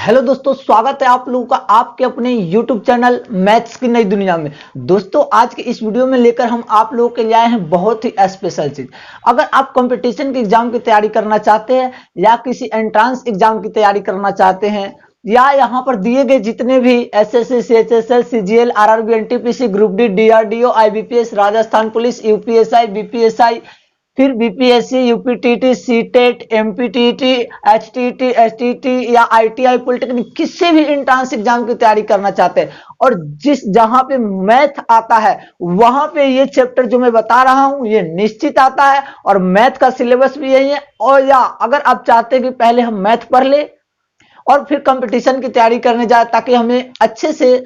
Hello दोस्तों, स्वागत है आप लोगों का आपके अपने YouTube चैनल मैथ्स की नई दुनिया में। दोस्तों, आज के इस वीडियो में लेकर हम आप लोगों के लिए आए हैं बहुत ही स्पेशल चीज। अगर आप कंपटीशन के एग्जाम की तैयारी करना चाहते हैं या किसी एंट्रांस एग्जाम की तैयारी करना चाहते हैं या यहाँ पर दिए गए जितने भी SSC, CHSL, CGL, RRB, NTPC, group D, DRDO, IBPS, Rajasthan police, UPSI, BPSI, फिर BPSC, UPTT, CTET, MPTT, HTT, STT या आईटीआई, पॉलिटेक्निक, किसी भी एंट्रेंस एग्जाम की तैयारी करना चाहते हैं और जिस जहां पे मैथ आता है वहां पे ये चैप्टर जो मैं बता रहा हूं ये निश्चित आता है और मैथ का सिलेबस भी यही है। और या अगर आप चाहते हैं कि पहले हम मैथ पढ़ ले और फिर कंपटीशन की तैयारी करने जाए ताकि हमें अच्छे से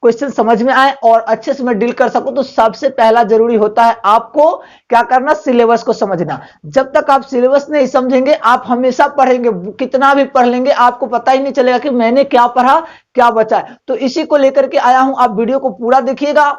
क्वेश्चन समझ में आए और अच्छे से मैं डील कर सकूं, तो सबसे पहला जरूरी होता है आपको क्या करना, सिलेबस को समझना। जब तक आप सिलेबस नहीं समझेंगे आप हमेशा पढ़ेंगे, कितना भी पढ़ लेंगे, आपको पता ही नहीं चलेगा कि मैंने क्या पढ़ा, क्या बचा है। तो इसी को लेकर के आया हूं, आप वीडियो को पूरा देखिएगा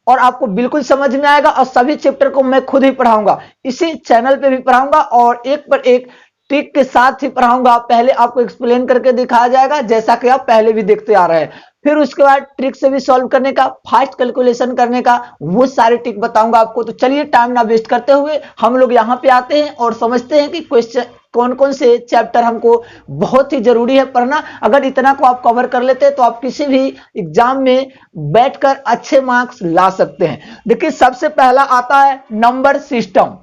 और आपको बिल्कुल समझ में आएगा। और सभी चैप्टर को मैं खुद ही पढ़ाऊंगा, इसी चैनल पे भी पढ़ाऊंगा और एक पर एक ट्रिक के साथ ही पढ़ाऊंगा। पहले आपको एक्सप्लेन करके दिखाया जाएगा जैसा कि आप पहले भी देखते आ रहे हैं, फिर उसके बाद ट्रिक से भी सॉल्व करने का, फास्ट कैलकुलेशन करने का, वो सारे ट्रिक बताऊंगा आपको। तो चलिए टाइम ना वेस्ट करते हुए हम लोग यहाँ पे आते हैं और समझते हैं कि क्वेश्चन कौन कौन से चैप्टर हमको बहुत ही जरूरी है पढ़ना। अगर इतना को आप कवर कर लेते हैं तो आप किसी भी एग्जाम में बैठकर अच्छे मार्क्स ला सकते हैं। देखिए, सबसे पहला आता है नंबर सिस्टम,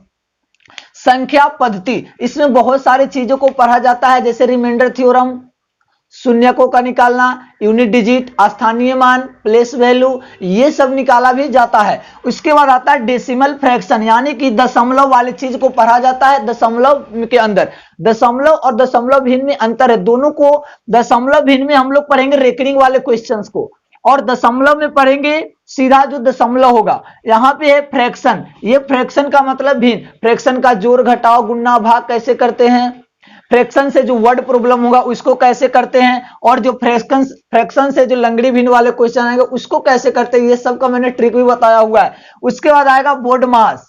संख्या पद्धति। इसमें बहुत सारी चीजों को पढ़ा जाता है, जैसे रिमाइंडर थ्योरम, शून्यकों का निकालना, यूनिट डिजिट, स्थानीय मान, प्लेस वैल्यू, ये सब निकाला भी जाता है। उसके बाद आता है डेसिमल फ्रैक्शन, यानी कि दशमलव वाली चीज को पढ़ा जाता है। दशमलव के अंदर दशमलव और दशमलव भिन्न में अंतर है, दोनों को दशमलव भिन्न में हम लोग पढ़ेंगे रेकरिंग वाले क्वेश्चंस को, और दशमलव में पढ़ेंगे सीधा जो दशमलव होगा। यहाँ पे है फ्रैक्शन, ये फ्रैक्शन का मतलब भिन्न, फ्रैक्शन का जोड़, घटाव, गुणा, भाग कैसे करते हैं, फ्रैक्शन से जो वर्ड प्रॉब्लम होगा उसको कैसे करते हैं, और जो फ्रैक्शन से जो लंगड़ी भिन्न वाले क्वेश्चन आएंगे उसको कैसे करते हैं, ये सब का मैंने ट्रिक भी बताया हुआ है। उसके बाद आएगा बोर्ड मास,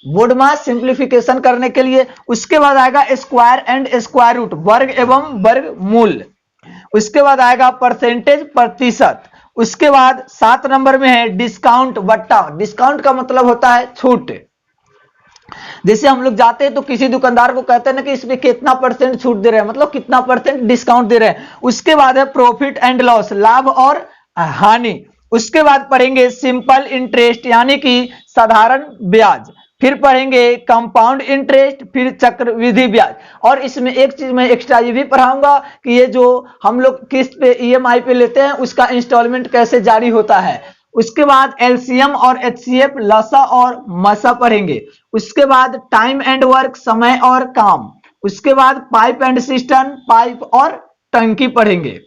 बोर्ड मास सिंप्लीफिकेशन करने के लिए। उसके बाद आएगा स्क्वायर एंड स्क्वायर रूट, वर्ग एवं वर्गमूल। उसके बाद आएगा परसेंटेज, प्रतिशत। उसके बाद 7 नंबर में है डिस्काउंट बट्टा। डिस्काउंट का मतलब होता है छूट। जैसे हम लोग जाते हैं तो किसी दुकानदार को कहते हैं ना कि इसमें कितना परसेंट छूट दे रहे हैं, मतलब कितना परसेंट डिस्काउंट दे रहे हैं। उसके बाद है प्रॉफिट एंड लॉस, लाभ और हानि। उसके बाद पढ़ेंगे सिंपल इंटरेस्ट, यानी कि साधारण ब्याज। फिर पढ़ेंगे कंपाउंड इंटरेस्ट, फिर चक्रवृद्धि ब्याज। और इसमें एक चीज मैं एक्स्ट्रा ये भी पढ़ाऊंगा कि ये जो हम लोग किस्त पे ईएमआई पे लेते हैं उसका इंस्टॉलमेंट कैसे जारी होता है। उसके बाद एलसीएम और एचसीएफ, लसा और मसा पढ़ेंगे। उसके बाद टाइम एंड वर्क, समय और काम। उसके बाद पाइप एंड सिस्टम, पाइप और टंकी पढ़ेंगे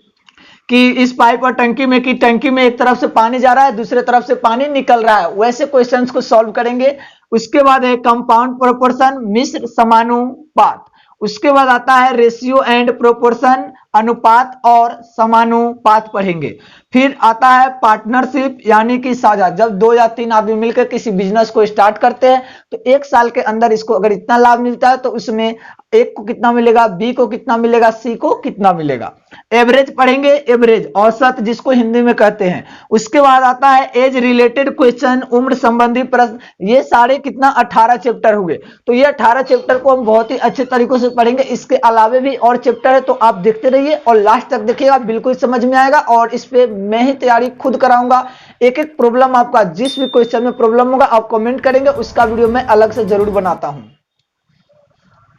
कि इस पाइप और टंकी में, कि टंकी में एक तरफ से पानी जा रहा है दूसरे तरफ से पानी निकल रहा है, वैसे क्वेश्चंस को सॉल्व करेंगे। उसके बाद है कंपाउंड प्रोपोर्शन, मिश्र समानुपात। उसके बाद आता है रेशियो एंड प्रोपोर्शन, अनुपात और समानुपात पढ़ेंगे। फिर आता है पार्टनरशिप, यानी कि साझा। जब 2 या 3 आदमी मिलकर किसी बिजनेस को स्टार्ट करते हैं तो 1 साल के अंदर इसको अगर इतना लाभ मिलता है तो उसमें एक को कितना मिलेगा, बी को कितना मिलेगा, सी को कितना मिलेगा। एवरेज पढ़ेंगे, एवरेज औसत जिसको हिंदी में कहते हैं। उसके बाद आता है एज रिलेटेड क्वेश्चन, उम्र संबंधी प्रश्न। ये सारे कितना 18 चैप्टर हुए। तो ये 18 चैप्टर को हम बहुत ही अच्छे तरीकों से पढ़ेंगे। इसके अलावा भी और चैप्टर है तो आप देखते रहिए और लास्ट तक देखिएगा, बिल्कुल समझ में आएगा। और इस पे मैं ही तैयारी खुद कराऊंगा। एक एक प्रॉब्लम आपका, जिस भी क्वेश्चन में प्रॉब्लम होगा आप कमेंट करेंगे, उसका वीडियो मैं अलग से जरूर बनाता हूं।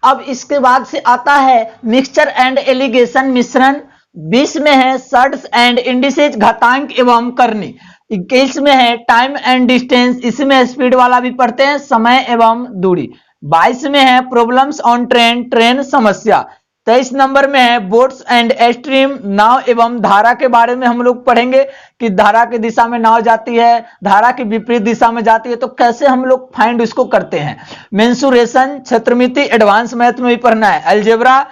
अब इसके बाद से आता है मिक्सचर एंड एलिगेशन, मिश्रण। 20 में है सर्ट्स एंड इंडिसेज, घातांक एवं करनी। 21 में है टाइम एंड डिस्टेंस, इसमें स्पीड वाला भी पढ़ते हैं, समय एवं दूरी। 22 में है प्रॉब्लम्स ऑन ट्रेन, ट्रेन समस्या। 23 नंबर में है बोट्स एंड स्ट्रीम, नाव एवं धारा के बारे में हम लोग पढ़ेंगे कि धारा की दिशा में नाव जाती है, धारा की विपरीत दिशा में जाती है, तो कैसे हम लोग फाइंड उसको करते हैं। मेंसुरेशन, क्षेत्रमिति, एडवांस मैथ में भी पढ़ना है। अलजेब्रा,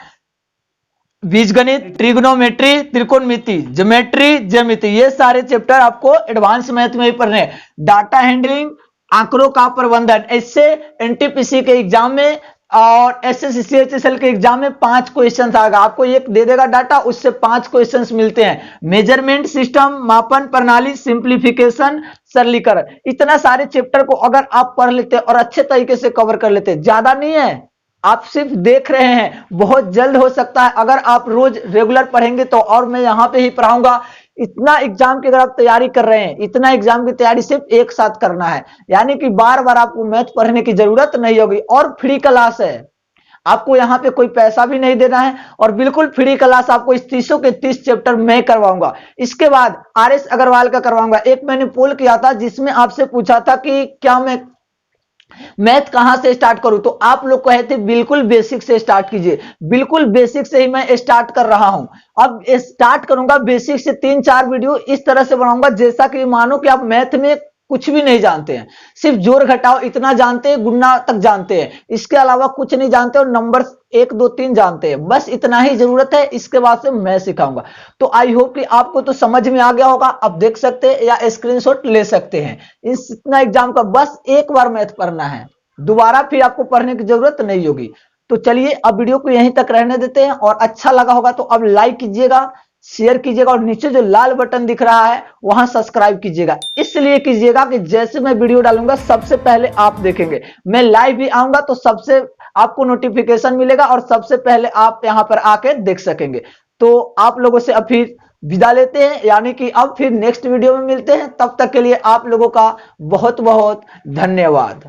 बीजगणित, ट्रिग्नोमेट्री, त्रिकोणमिति, ज्योमेट्री, ज्यामिति, ये सारे चैप्टर आपको एडवांस मैथ में भी पढ़ने हैं। डाटा हैंडलिंग, आंकड़ों का प्रबंधन, इससे एनटीपीसी के एग्जाम में और SSC के एग्जाम में 5 क्वेश्चन आएगा। आपको एक दे देगा डाटा, उससे 5 क्वेश्चंस मिलते हैं। मेजरमेंट सिस्टम, मापन प्रणाली, सिंप्लीफिकेशन, सरलीकरण, इतना सारे चैप्टर को अगर आप पढ़ लेते और अच्छे तरीके से कवर कर लेते, ज्यादा नहीं है, आप सिर्फ देख रहे हैं, बहुत जल्द हो सकता है अगर आप रोज रेगुलर पढ़ेंगे तो। और मैं यहां पे ही पढ़ाऊंगा। इतना एग्जाम की अगर आप तैयारी कर रहे हैं, इतना एग्जाम की तैयारी सिर्फ एक साथ करना है, यानी कि बार बार आपको मैथ पढ़ने की जरूरत नहीं होगी। और फ्री क्लास है, आपको यहाँ पे कोई पैसा भी नहीं देना है, और बिल्कुल फ्री क्लास आपको इस 30 के 30 चैप्टर मैं करवाऊंगा। इसके बाद RS अग्रवाल का करवाऊंगा। एक मैंने पोल किया था जिसमें आपसे पूछा था कि क्या मैं मैथ कहां से स्टार्ट करूं, तो आप लोग कहे थे बिल्कुल बेसिक से स्टार्ट कीजिए। बिल्कुल बेसिक से ही मैं स्टार्ट कर रहा हूं। अब स्टार्ट करूंगा बेसिक से, 3-4 वीडियो इस तरह से बनाऊंगा जैसा कि मानो कि आप मैथ में कुछ भी नहीं जानते हैं, सिर्फ जोड़ घटाओ इतना जानते हैं, गुणा तक जानते हैं, इसके अलावा कुछ नहीं जानते, और नंबर 1 2 3 जानते हैं, बस इतना ही जरूरत है। इसके बाद से मैं सिखाऊंगा। तो आई होप कि आपको तो समझ में आ गया होगा। आप देख सकते हैं या स्क्रीनशॉट ले सकते हैं। इतना एग्जाम का बस एक बार मैथ पढ़ना है, दोबारा फिर आपको पढ़ने की जरूरत नहीं होगी। तो चलिए अब वीडियो को यहीं तक रहने देते हैं, और अच्छा लगा होगा तो अब लाइक कीजिएगा, शेयर कीजिएगा, और नीचे जो लाल बटन दिख रहा है वहां सब्सक्राइब कीजिएगा। इसलिए कीजिएगा कि जैसे मैं वीडियो डालूंगा सबसे पहले आप देखेंगे। मैं लाइव भी आऊंगा तो सबसे आपको नोटिफिकेशन मिलेगा, और सबसे पहले आप यहां पर आके देख सकेंगे। तो आप लोगों से अब फिर विदा लेते हैं, यानी कि अब फिर नेक्स्ट वीडियो में मिलते हैं। तब तक के लिए आप लोगों का बहुत बहुत धन्यवाद।